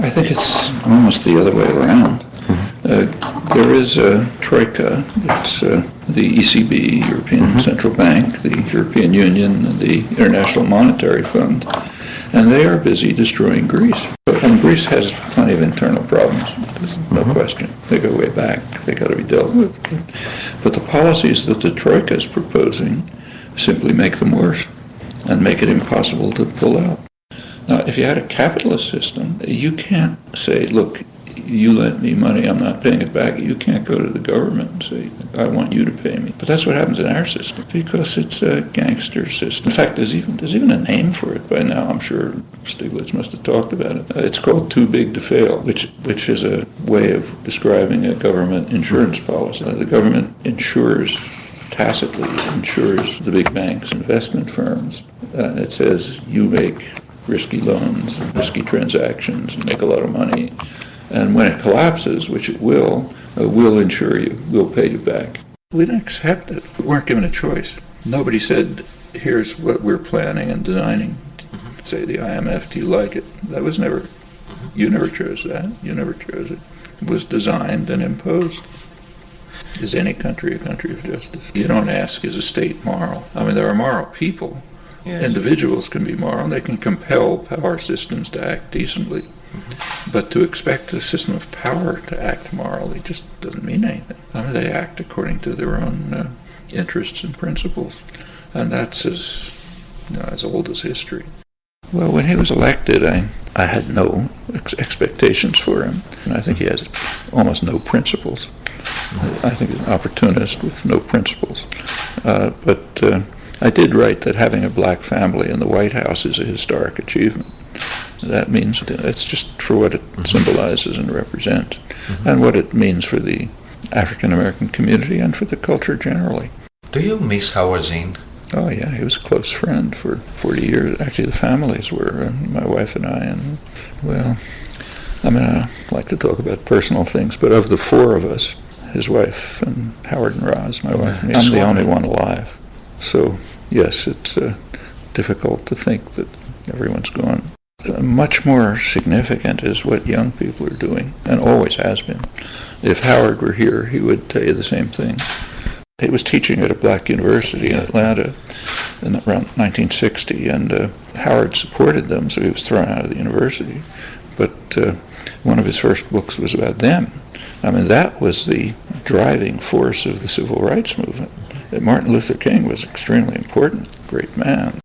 I think it's almost the other way around. There is a Troika, it's the ECB, European Central Bank, the European Union, and the International Monetary Fund, and they are busy destroying Greece. And Greece has plenty of internal problems, there's no question. They go way back, they got to be dealt with. But the policies that the Troika is proposing simply make them worse and make it impossible to pull out. Now, if you had a capitalist system, you can't say, look, you lent me money, I'm not paying it back. You can't go to the government and say, I want you to pay me. But that's what happens in our system, because it's a gangster system. In fact, there's even a name for it by now. I'm sure Stiglitz must have talked about it. It's called too big to fail, which is a way of describing a government insurance policy. The government tacitly insures the big banks, investment firms. It says you make risky loans, risky transactions, and make a lot of money. And when it collapses, which it will, we'll insure you, we'll pay you back. We didn't accept it. We weren't given a choice. Nobody said, here's what we're planning and designing. Say the IMF, do you like it? That was never, you never chose that. You never chose it. It was designed and imposed. Is any country a country of justice? You don't ask, is a state moral? I mean, there are moral people. Yes. Individuals can be moral. They can compel power systems to act decently. But to expect a system of power to act morally just doesn't mean anything. I mean, they act according to their own interests and principles. And that's as old as history. Well, when he was elected, I had no expectations for him. And I think he has almost no principles. I think he's an opportunist with no principles. But I did write that having a black family in the White House is a historic achievement. That means it's just for what it symbolizes and represents, and what it means for the African American community and for the culture generally. Do you miss Howard Zinn? Oh yeah, he was a close friend for 40 years. Actually, the families were, my wife and I, and well, I mean, I like to talk about personal things, but of the four of us, his wife and Howard and Roz, my wife and me, I'm the only one alive. So yes, it's difficult to think that everyone's gone. Much more significant is what young people are doing, and always has been. If Howard were here, he would tell you the same thing. He was teaching at a black university in Atlanta in around 1960, and Howard supported them, so he was thrown out of the university. But one of his first books was about them. I mean, that was the driving force of the civil rights movement. Martin Luther King was extremely important, great man,